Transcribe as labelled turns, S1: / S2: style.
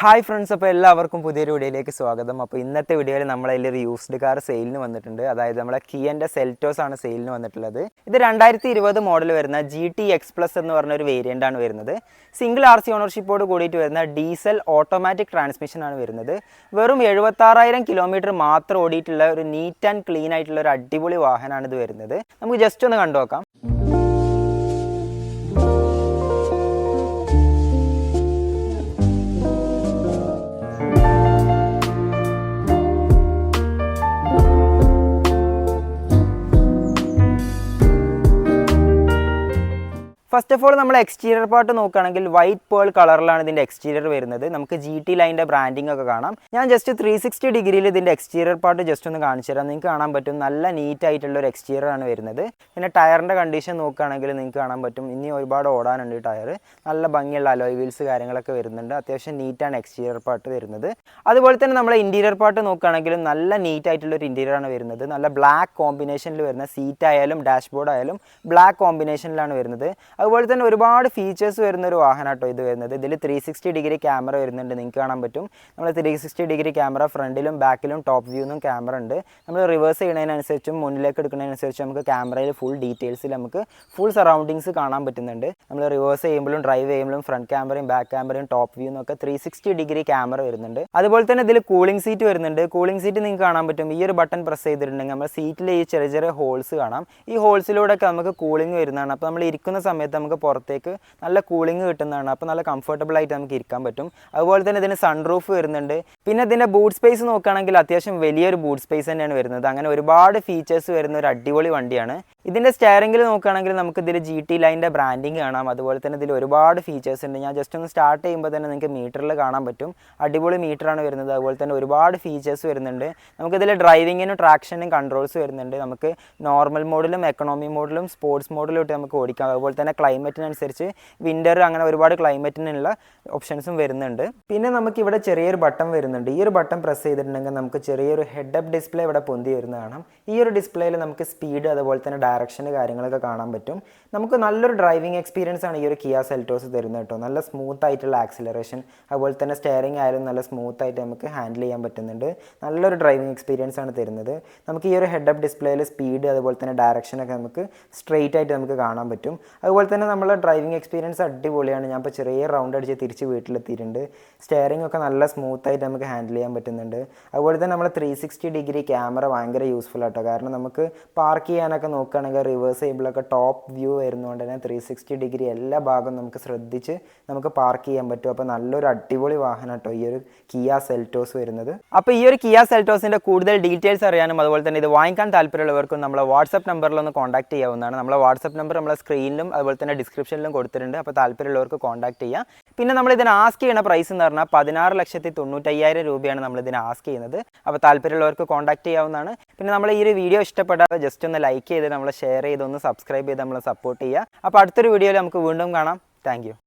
S1: Hi friends, അപ്പോൾ എല്ലാവർക്കും പുതിയൊരു വീഡിയോയിലേക്ക് സ്വാഗതം. അപ്പോൾ ഇന്നത്തെ വീഡിയോയിൽ നമ്മളതിലൊരു യൂസ്ഡ് കാർ സെയിലിന് വന്നിട്ടുണ്ട്. അതായത് നമ്മളെ കിയൻ്റെ സെൽറ്റോസ് ആണ് സെയിലിന് വന്നിട്ടുള്ളത്. ഇത് 2020 മോഡൽ വരുന്ന GT X+ എന്ന് പറഞ്ഞൊരു വേരിയൻ്റ് ആണ് വരുന്നത്. സിംഗിൾ RC ഓണർഷിപ്പോട് കൂടിയിട്ട് വരുന്ന ഡീസൽ ഓട്ടോമാറ്റിക് ട്രാൻസ്മിഷൻ ആണ് വരുന്നത്. വെറും 76,000 കിലോമീറ്റർ മാത്രം ഓടിയിട്ടുള്ള ഒരു നീറ്റ് ആൻഡ് ക്ലീൻ ആയിട്ടുള്ള ഒരു അടിപൊളി വാഹനമാണ് ഇത് വരുന്നത്. നമുക്ക് ജസ്റ്റ് ഒന്ന് കണ്ടു നോക്കാം. ഫസ്റ്റ് ഓഫ് ഓൾ നമ്മൾ എക്സ്റ്റീരിയർ പാർട്ട് നോക്കുകയാണെങ്കിൽ വൈറ്റ് പേൾ കളറിലാണ് ഇതിൻ്റെ എക്സ്റ്റീരിയർ വരുന്നത്. നമുക്ക് GT ലൈൻ്റെ ബ്രാൻഡിംഗ് ഒക്കെ കാണാം. ഞാൻ ജസ്റ്റ് 360 ഡിഗ്രിയിൽ ഇതിൻ്റെ എക്സ്റ്റീരിയർ പാർട്ട് ജസ്റ്റ് ഒന്ന് കാണിച്ചു തരാം. നിങ്ങൾക്ക് കാണാൻ പറ്റും നല്ല നീറ്റ് ആയിട്ടുള്ള ഒരു എക്സ്റ്റീരിയർ ആണ് വരുന്നത്. പിന്നെ ടയറിൻ്റെ കണ്ടീഷൻ നോക്കുകയാണെങ്കിൽ നിങ്ങൾക്ക് കാണാൻ പറ്റും ഇനി ഒരുപാട് ഓടാനുണ്ട് ടയർ. നല്ല ഭംഗിയുള്ള അലോയ് വീൽസ് കാര്യങ്ങളൊക്കെ വരുന്നുണ്ട്. അത്യാവശ്യം നീറ്റാണ് എക്സ്റ്റീരിയർ പാർട്ട് വരുന്നത്. അതുപോലെ തന്നെ നമ്മൾ ഇൻറ്റീരിയർ പാർട്ട് നോക്കുകയാണെങ്കിലും നല്ല നീറ്റ് ആയിട്ടുള്ള ഒരു ഇൻറ്റീരിയർ ആണ് വരുന്നത്. നല്ല ബ്ലാക്ക് കോമ്പിനേഷനിൽ വരുന്ന സീറ്റ് ആയാലും ഡാഷ്ബോർഡ് ആയാലും ബ്ലാക്ക് കോമ്പിനേഷനിലാണ് വരുന്നത്. അതുപോലെ തന്നെ ഒരുപാട് ഫീച്ചേഴ്സ് വരുന്ന ഒരു വാഹനമാട്ടോ ഇത് വരുന്നത്. ഇതിൽ 360 ഡിഗ്രി ക്യാമറ വരുന്നുണ്ട്. നിങ്ങൾക്ക് കാണാൻ പറ്റും നമ്മൾ 360 ഡിഗ്രി ക്യാമറ ഫ്രണ്ടിലും ബാക്കിലും ടോപ്പ് വ്യൂന്നും ക്യാമറ ഉണ്ട്. നമ്മൾ റിവേഴ്സ് ചെയ്യുന്നതിനനുസരിച്ചും മുന്നിലേക്ക് എടുക്കുന്നതിനനുസരിച്ചും നമുക്ക് ക്യാമറയിൽ ഫുൾ ഡീറ്റെയിൽസിൽ നമുക്ക് ഫുൾ സറൗണ്ടിങ്സ് കാണാൻ പറ്റുന്നുണ്ട്. നമ്മൾ റിവേഴ്സ് ചെയ്യുമ്പോഴും ഡ്രൈവ് ചെയ്യുമ്പോഴും ഫ്രണ്ട് ക്യാമറയും ബാക്ക് ക്യാമറയും ടോപ്പ് വ്യൂ എന്നൊക്കെ 360 ഡിഗ്രി ക്യാമറ വരുന്നുണ്ട്. അതുപോലെ തന്നെ ഇതിൽ കൂളിംഗ് സീറ്റ് വരുന്നുണ്ട്. കൂളിംഗ് സീറ്റ് നിങ്ങൾക്ക് കാണാൻ പറ്റും. ഈ ഒരു ബട്ടൺ പ്രസ് ചെയ്തിട്ടുണ്ടെങ്കിൽ നമ്മൾ സീറ്റിൽ ഈ ചെറിയ ചെറിയ ഹോൾസ് കാണാം. ഈ ഹോൾസിലൂടെയൊക്കെ നമുക്ക് കൂളിംഗ് വരുന്നതാണ്. അപ്പോൾ നമ്മൾ ഇരിക്കുന്ന സമയത്ത് നമുക്ക് പുറത്തേക്ക് നല്ല കൂളിംഗ് കിട്ടുന്നതാണ്. അപ്പോൾ നല്ല കംഫർട്ടബിൾ ആയിട്ട് നമുക്ക് ഇരിക്കാൻ പറ്റും. അതുപോലെ തന്നെ ഇതിന് സൺറൂഫ് വരുന്നുണ്ട്. പിന്നെ ഇതിൻ്റെ ബൂട്ട് സ്പേസ് നോക്കുകയാണെങ്കിൽ അത്യാവശ്യം വലിയൊരു ബൂട്ട് സ്പേസ് തന്നെയാണ് വരുന്നത്. അങ്ങനെ ഒരുപാട് ഫീച്ചേഴ്സ് വരുന്ന ഒരു അടിപൊളി വണ്ടിയാണ്. ഇതിൻ്റെ സ്റ്റെയറിംഗിൽ നോക്കുകയാണെങ്കിൽ നമുക്ക് ഇതിൽ GT ലൈൻ്റെ ബ്രാൻഡിങ് കാണാം. അതുപോലെ തന്നെ ഇതിൽ ഒരുപാട് ഫീച്ചേഴ്സ് ഉണ്ട്. ഞാൻ ജസ്റ്റ് ഒന്ന് സ്റ്റാർട്ട് ചെയ്യുമ്പോൾ തന്നെ നിങ്ങൾക്ക് മീറ്ററിൽ കാണാൻ പറ്റും. അടിപൊളി മീറ്ററാണ് വരുന്നത്. അതുപോലെ തന്നെ ഒരുപാട് ഫീച്ചേഴ്സ് വരുന്നുണ്ട്. നമുക്കിതിൽ ഡ്രൈവിങ്ങിനും ട്രാക്ഷനും കൺട്രോൾസ് വരുന്നുണ്ട്. നമുക്ക് നോർമൽ മോഡിലും എക്കണോമി മോഡിലും സ്പോർട്സ് മോഡിലും ഇട്ട് നമുക്ക് ഓടിക്കാം. അതുപോലെ തന്നെ ക്ലൈമറ്റിനനുസരിച്ച് വിൻ്റർ അങ്ങനെ ഒരുപാട് ക്ലൈമറ്റിനുള്ള ഓപ്ഷൻസും വരുന്നുണ്ട്. പിന്നെ നമുക്ക് ഇവിടെ ചെറിയൊരു ബട്ടൺ വരുന്നുണ്ട്. ഈ ഒരു ബട്ടൺ പ്രസ് ചെയ്തിട്ടുണ്ടെങ്കിൽ നമുക്ക് ചെറിയൊരു ഹെഡ് അപ്പ് ഡിസ്പ്ലേ ഇവിടെ പൊന്തി വരുന്നത് കാണാം. ഈ ഒരു ഡിസ്പ്ലേയിൽ നമുക്ക് സ്പീഡ് അതുപോലെ തന്നെ ഡയറക്ഷൻ കാര്യങ്ങളൊക്കെ കാണാൻ പറ്റും. നമുക്ക് നല്ലൊരു ഡ്രൈവിംഗ് എക്സ്പീരിയൻസ് ആണ് ഈ ഒരു കിയ സെൽറ്റോസ് തരുന്നത് കേട്ടോ. നല്ല സ്മൂത്ത് ആയിട്ടുള്ള ആക്സിലറേഷൻ അതുപോലെ തന്നെ സ്റ്റെയറിംഗ് ആയാലും നല്ല സ്മൂത്ത് ആയിട്ട് നമുക്ക് ഹാൻഡിൽ ചെയ്യാൻ പറ്റുന്നുണ്ട്. നല്ലൊരു ഡ്രൈവിംഗ് എക്സ്പീരിയൻസ് ആണ് തരുന്നത്. നമുക്ക് ഈ ഒരു ഹെഡ് അപ്പ് ഡിസ്പ്ലേയിൽ സ്പീഡ് അതുപോലെ തന്നെ ഡയറക്ഷനൊക്കെ നമുക്ക് സ്ട്രെയിറ്റ് ആയിട്ട് നമുക്ക് കാണാൻ പറ്റും. അതുപോലെ തന്നെ നമ്മളെ ഡ്രൈവിംഗ് എക്സ്പീരിയൻസ് അടിപൊളിയാണ്. ഞാൻ ഇപ്പോൾ ചെറിയ റൗണ്ട് അടിച്ച് തിരിച്ച് വീട്ടിലെത്തിയിട്ടുണ്ട്. സ്റ്റെയറിംഗ് ഒക്കെ നല്ല സ്മൂത്ത് ആയിട്ട് നമുക്ക് ഹാൻഡിൽ ചെയ്യാൻ പറ്റുന്നുണ്ട്. അതുപോലെ തന്നെ നമ്മൾ 360 ഡിഗ്രി ക്യാമറ ഭയങ്കര യൂസ്ഫുൾ ആട്ടോ. കാരണം നമുക്ക് പാർക്ക് ചെയ്യാനൊക്കെ നോക്കുകയാണെങ്കിൽ റിവേഴ്സ് ചെയ്യുമ്പോഴൊക്കെ ടോപ്പ് വ്യൂ വരുന്നതുകൊണ്ട് തന്നെ 360 ഡിഗ്രി എല്ലാ ഭാഗവും നമുക്ക് ശ്രദ്ധിച്ച് നമുക്ക് പാർക്ക് ചെയ്യാൻ പറ്റും. അപ്പോൾ നല്ലൊരു അടിപൊളി വാഹനം കേട്ടോ ഈ ഒരു കിയ സെൽറ്റോസ് വരുന്നത്. അപ്പോൾ ഈ ഒരു കിയ സെൽറ്റോസിൻ്റെ കൂടുതൽ ഡീറ്റെയിൽസ് അറിയാനും അതുപോലെ തന്നെ ഇത് വാങ്ങിക്കാൻ താല്പര്യമുള്ളവർക്കും നമ്മളെ വാട്സപ്പ് നമ്പറിലൊന്ന് കോൺടാക്ട് ചെയ്യാവുന്നതാണ്. നമ്മളെ വാട്സപ്പ് നമ്പർ നമ്മളെ സ്ക്രീനിലും അതുപോലെ തന്നെ ഡിസ്ക്രിപ്ഷനിലും കൊടുത്തിട്ടുണ്ട്. അപ്പോൾ താല്പര്യമുള്ളവർക്ക് കോൺടാക്ട് ചെയ്യാം. പിന്നെ നമ്മൾ ഇതിന് ആസ്ക് ചെയ്യുന്ന പ്രൈസ് എന്ന് പറഞ്ഞാൽ 16,95,000 രൂപയാണ് നമ്മൾ ഇതിന് ആസ്ക് ചെയ്യുന്നത്. അപ്പോൾ താല്പര്യമുള്ളവർക്ക് കോൺടാക്ട് ചെയ്യാവുന്നതാണ്. പിന്നെ നമ്മൾ ഈ ഒരു വീഡിയോ ഇഷ്ടപ്പെട്ടാൽ ജസ്റ്റ് ഒന്ന് ലൈക്ക് ചെയ്ത് നമ്മൾ ഷെയർ ചെയ്ത് ഒന്ന് സബ്സ്ക്രൈബ് ചെയ്ത് നമ്മൾ സപ്പോർട്ട് ചെയ്യുക. അപ്പോൾ അടുത്തൊരു വീഡിയോയിൽ നമുക്ക് വീണ്ടും കാണാം. താങ്ക്